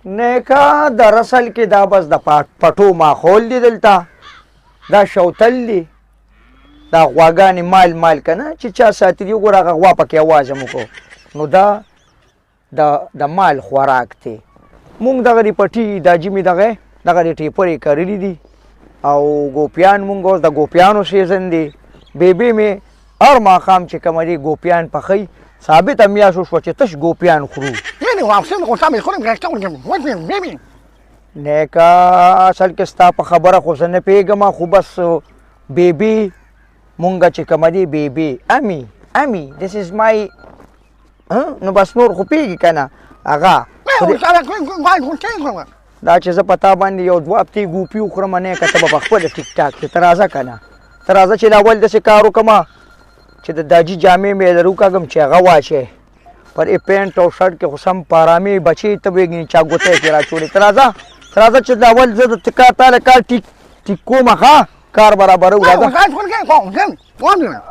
نیکا دراصل کې دا بس د پټو ماحول دی دلته دا شوتل دی دا غواګانې مال کنه چې چا ساتي دی وګوره هغه غوا پکې اواز هم وکړو نو دا د مال خوراک دی مونږ دغه د پټي دا جمې دغه د ټیپرې کرلي دي او ګوپیان مونږ اوس د ګوپیانو سیزن دی بیبي مې هر ماښام چې کومه دی ګوپیان پخوي ثابته میاشت وشوه چې تش ګوپیان خورو نیکا اصل کې ستا په خبره خو زه نه پوهېږم خو بس بیبي مونږ چې کومه دی بیبي امي this is my نو بس نور خو پوهېږي که نه هغه دا چې زه په تا باندې یو دوه هفتې ګوپي وخورم نیکه ته به په خپله ټیک ټاک چې ته راځه که نه ته راځه چې اول داسې کار وکړم چې د داجي جامې مې در وکاږم چې هغه واچې پر ای پینټ او شرټ کې خو سم په ارامۍ بچې ته بېږي چا ګوتی پرې راچولې ته راځه چې د اول زه د تاله کار ټیک کوم ښه کار برابرو راځه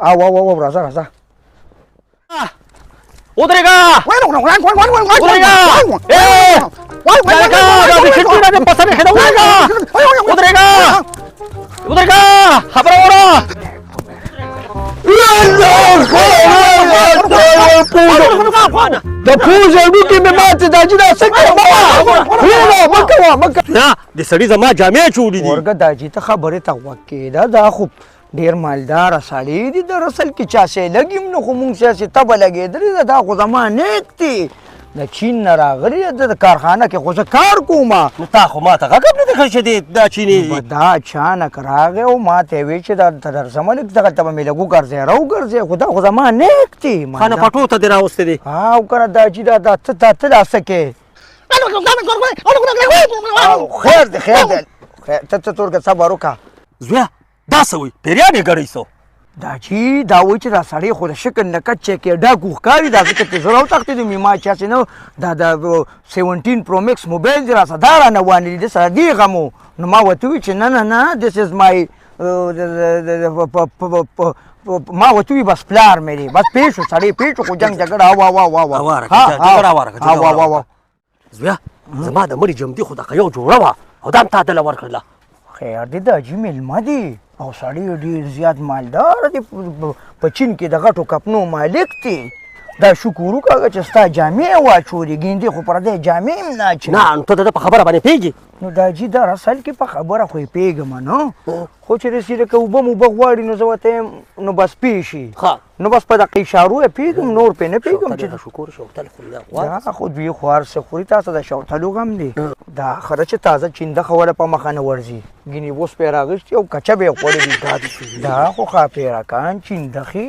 او راځه ودرېږه خبره وره د پوزې وډوکې مې ماتې دا چې دا څه کوه مه کوه د سړي زما جامې چولي دي ورګه داجي ته خبرې ته غوږ کېده دا خو ډېر مالداره سړی دي در اصل کې چا سې لګي نو خو مونږ سیاسې تبه لګېدلې ده دا خو زما نیک دی د چین نه راغلی د کارخانه کې خو زه کار کوم نو تا خو ما ته غږ هم نه دی کړی چې دا چینی دي دا اچانک راغی او ما ته یې ویل چې دا ته درځم لږ دغلته به مې لږ وګرځې راوګرځې خو دا خو زما نیک دی خانه پټو ته دې راوستی دی او که نه داجي دا ته دا څه کې خیر دی ته تورګه صبر وکړه زویه دا څه وایي پیریان یې ګړی سو داجي دا وایي چې دا سړی خو د شکل نه کچ چې کې ډاکو ښکاري دا ځکه چې زه راوتښتېدم ما چې هسې نه دا 17 پرو میکس موبایل دې راسه دا رانه وانه دي سره دې غمو نو ما ورته وویل چې نه this is my ما ورته وویل بس پلار مې دی بس پېښ شو سړی پېښ شو خو جنګ جګړه زویه زما د مړي جمدي خو دغه یو جوړه وه او دا هم تا دله ورکړله خیر دی داجي مېلمه دی او سړی ډېر زیات مالدار دی په چین کې د غټو کپنو مالک دی دا شکر وکړه چې ستا جامې واچولې ګیندې خو پردی جامې هم نه اچوي نه نو ته د ده په خبره باندې پوهېږي نو داجي در اصل کې په خبره خو یې پوهېږم نو خو چې رسي لکه اوبه موبه غواړي نو زه ورته یم نو بس پوه شي نو بس په دغه اشارو یې پوهېږم نور پرې نه پوهېږم چې شکر شوتل دا خو دوی خو هر څه خوري تاسو د شوتلو غم دی دا خره چې تازه چینده خوله په مخه نه ورځي ګینې اوس پرې راغېستې او کچه به یې خوړلي دا خو ښاپېرکان چیندخي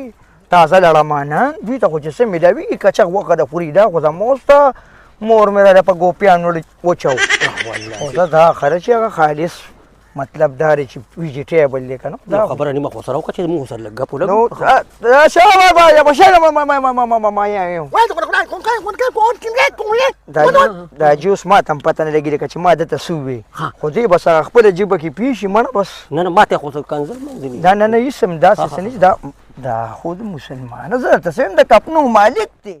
تازه لړمانان دوی ته خو چې څه میلاوېږي کچه غوښه د خوري دا خو زما اوس ته مور مې راله په ګوپیانو وچو خو زه دا خره چې هغه خالص مطلب دا دی چې ویجیټیبل دی که نو خبره نیمه خو سره وکړه چې موږ سره لږ ګپ ولګو داجي اوس ما ته هم پته نه لګي لکه چې ما دته څه ووې خو دې به سره خپله جیبه کې پوه شي مړه بس نه ما ته خو څه کنځل منځلي دا نه هېڅ هم داسې څه نه دا خو د مسلمانه زه درته څه یم د کپنو مالک دی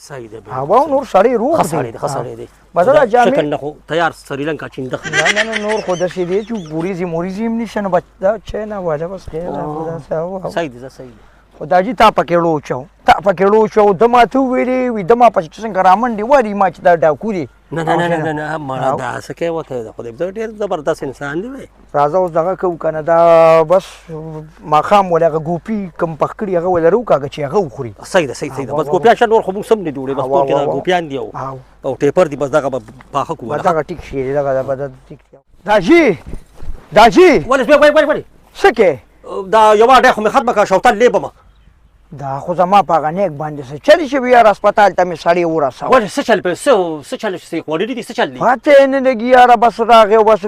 صحیح ده هوا نور سړی روغ دی ښه سړی دی بس دا جامې شکل نه خو تیار سریلنکا چینده نه نور خو داسې دی چې بوریزي موریزي هم نشته نو بس دا چای نه واجه بس صحیح دی صحیح دی خو داجي تا پکې لوچو ده ما ته وویلې وي ده ما پسې چې څنګه رامنډې واري ما چې دا ډاکو دی نه مړه دا څه کوې ورته خدای به ډېر زبردست انسان دی وی راځه اوس دغه کوو که نه دا بس ماښام ولې هغه ګوپي کوم پخ کړي هغه ولې راوکاږه چې هغه وخوري صحیح ده بس ګوپیان شل نور خو موږ سم نه جوړې بس ټول کې دا ګوپیان دي او ټیپر دي بس دغه به پاخه کوو دغه ټیک شي دغه به ټیک داجي ولې څه کې دا یوه ډی خو مې ختمه کړه شوتل لیبمه دا خو زما په هغه نیک باندې څه چلی شي یار هسپتال ته مې سړی ورسوه ولې څه چل پې څه چل خوړلي دي څه چل دي پته یې نه لګي یاره بس راغی او بس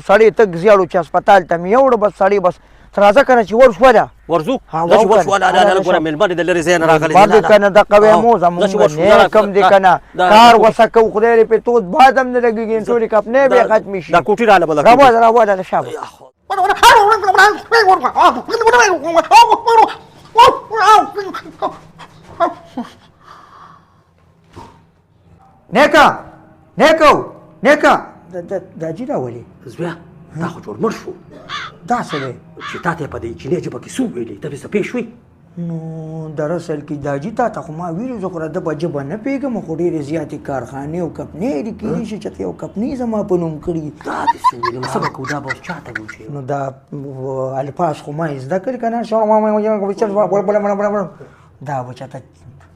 سړی تګ زیاړو چې هسپتال ته مې یوړه بس سړی بس راځه که نه چې ورشوه ده ورځو داسې ورشوه ګوره مېلمه دې د لرې ځای نه راغلی بد که نه دقه ویمو زمونږ نیک هم دی که نه کار وسه کوو خدای دې پرې تود باد هم نه لګېږي ټولې کپنې به یې ختمې شي دا کوټي راله به راوړه شابه نیکو نیکه دا جي راولي زویا دا خو جوړ مړ شو دا څه دی چې تا ته په دې چینی ژبه کې څه وویلې ته څه پېښ شوې نو دراصل کې دا جي تا ته خو ما ویلو زه خو د په ژبه نه پوهېږم خو ډېرې زیاتې کارخانې او کمپنۍ دي کېدای شي چې ته یو کمپنۍ زما په نوم کړي دا دې څه ویلې څه به کوو دا به اوس چا ته وشي نو دا الفاظ خو ما زده کړي که نه دا به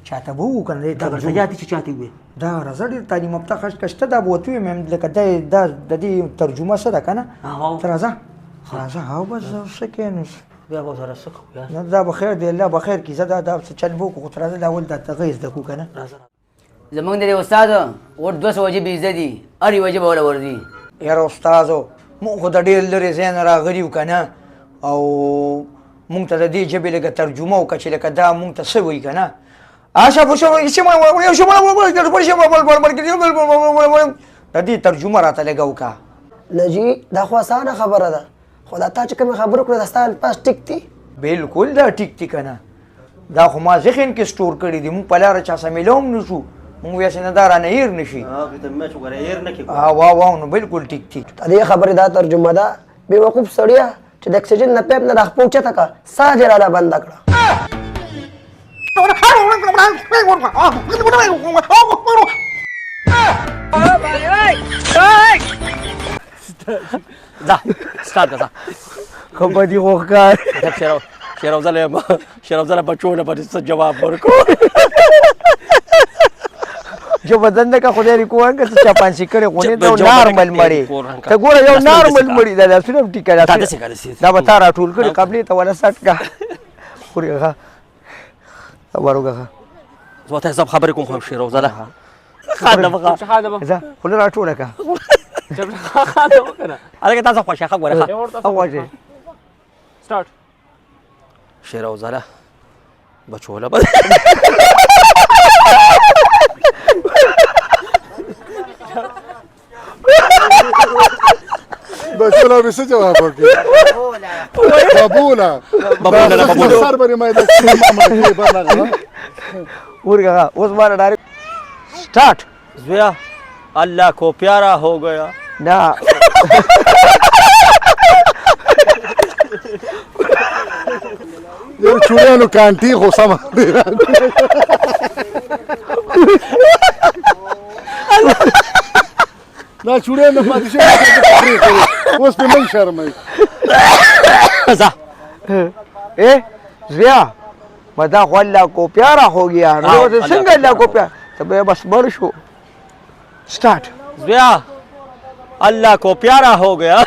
چاته به وو که نه دا به یاد دي چې چا ته وویې دا راځه ډېر تعلیم یافته کشته دا به ورته ووایم لکه دا د دې ترجمه څه ده که نه ته راځه او بس څه کې نو بیا به سره څه کوو نه دا به خیر دی الله به خیر کړي زه دا څه چل به وکړو خو ته راځه دا اول دا هغه زده کړو که نه زمونږ د استاد ور 200 وجې بیزده دي هرې وجې به وله ورځي یاره استادو مونږ خو د ډېر لرې ځای نه راغلي یو که نه او مونږ ته د دې ژبې لکه ترجمه وکړه چې لکه دا مونږ ته څه وایي که نه د دې ترجمه راته لږه وکړه نجی دا خو اسانه خبره ده خو دا تا چې کومې خبرې وکړې دا ستا الفاظ ټیک دي بالکل دا ټیک دي که نه دا خو ما ذهن کې سټور کړي دي مونږ په لاره چا سره میلوم نه شو مونږ ویاسې نه دا رانه هېر نه شي نو بالکل ټیک دي د دې خبرې دا ترجمه ده بېوقوف سړیه چې د اکسیجن نه پیپ نه دا خپل اوچته کړه ساه دې راله بنده کړه ځه سټارټ کړه ځه خو بدي خو ښکار شېر افضل بچو نه باندې څه جواب ورکړو جو بدن نه کا خدای ری کوان که چاپانسی کړي خو نه دا نارمل مړی ته ګوره یو نارمل مړی دا صرف ټیکا دا به تا راټول کړي قبلې ته ولا سټ کا خوري ښه وروګه زه ته سب خبرې کوم خو شېر افضل ځه خو له راټوله کا هلکه تاسو خوښه خبره اواجه Start. شېر افضل بچو له بچولا به څه جواب ورکړي بابولا سر باندې مې د ماما کې باندې ورګه اوس بار ډایرکټ स्टार्ट زویا اللہ کو پیارا ہو گیا ना یو چوریانو کانټي خو سم دا چوریانو پاتې شي اوس په من شرمای ځه ए जिया मदा खो अल्लाह को प्यारा हो गया रोज संग अल्लाह को प्यार तब बस बढ़ शो स्टार्ट زویا اللہ کو پیارا ہو گیا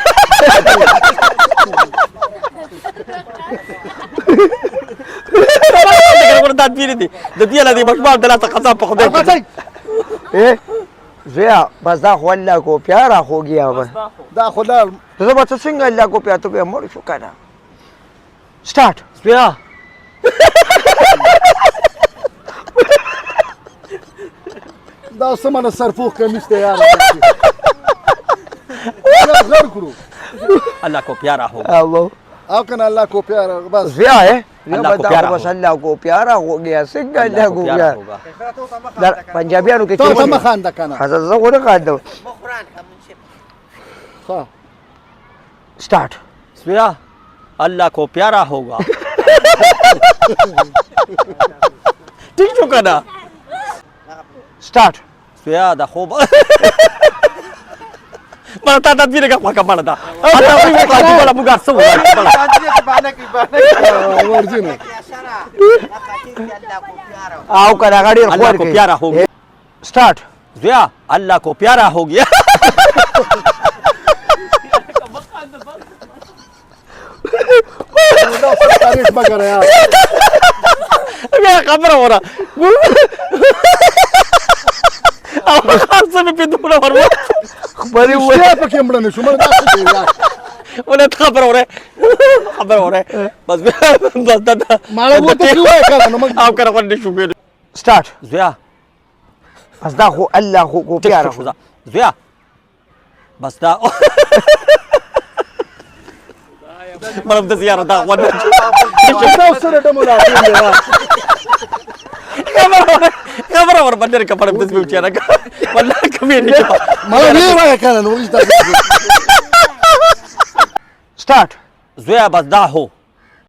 जिया बस दा खो अल्लाह को प्यारा हो गया बस دا خدا तो बस संग अल्लाह को प्यार तो मर शो kana स्टार्ट زویا دا سمانه سرپوخ کمیس ته یار غر کړو اللہ کو پیارا ہو گیا الله او کنه الله کو پیار بس जिया है अल्लाह को प्यारा बस अल्लाह को प्यारा हो गया संग अल्लाह को پیارا प्यार ہوگا पंजाबियों के ته ته مخان د کنه حضرت زغور قاعده ها स्टार्ट زویا اللہ کو پیارا ہوگا ٹھیک شو کنا स्टार्ट زویا دا خوب mana ta tadbir ka kwa kamana da ata mimi kwa jibala bugar so ورجنه आओ करा गाड़ी اللہ کو پیارا ہو گیا स्टार्ट زویا اللہ کو پیارا ہو گیا تاریخ مگر یار क्या खबर हो रहा अब खास में पे दूर और बड़ी ولې پکې مړ نه شو مړ دا څه دی یار उन्हें खबर हो रहे बस बस दादा ماړه وو ته وای کنه نو موږ आप करा कोई शुक्र स्टार्ट زویا बस دا خو الله को प्यारा شو زویا بس دا مرم د زیاره دا ونه دا سره ډمو راځي berabar bener kepada betul bicara wallahi kami ini मला नाही माहिती काय ना स्टार्ट zoya bas daho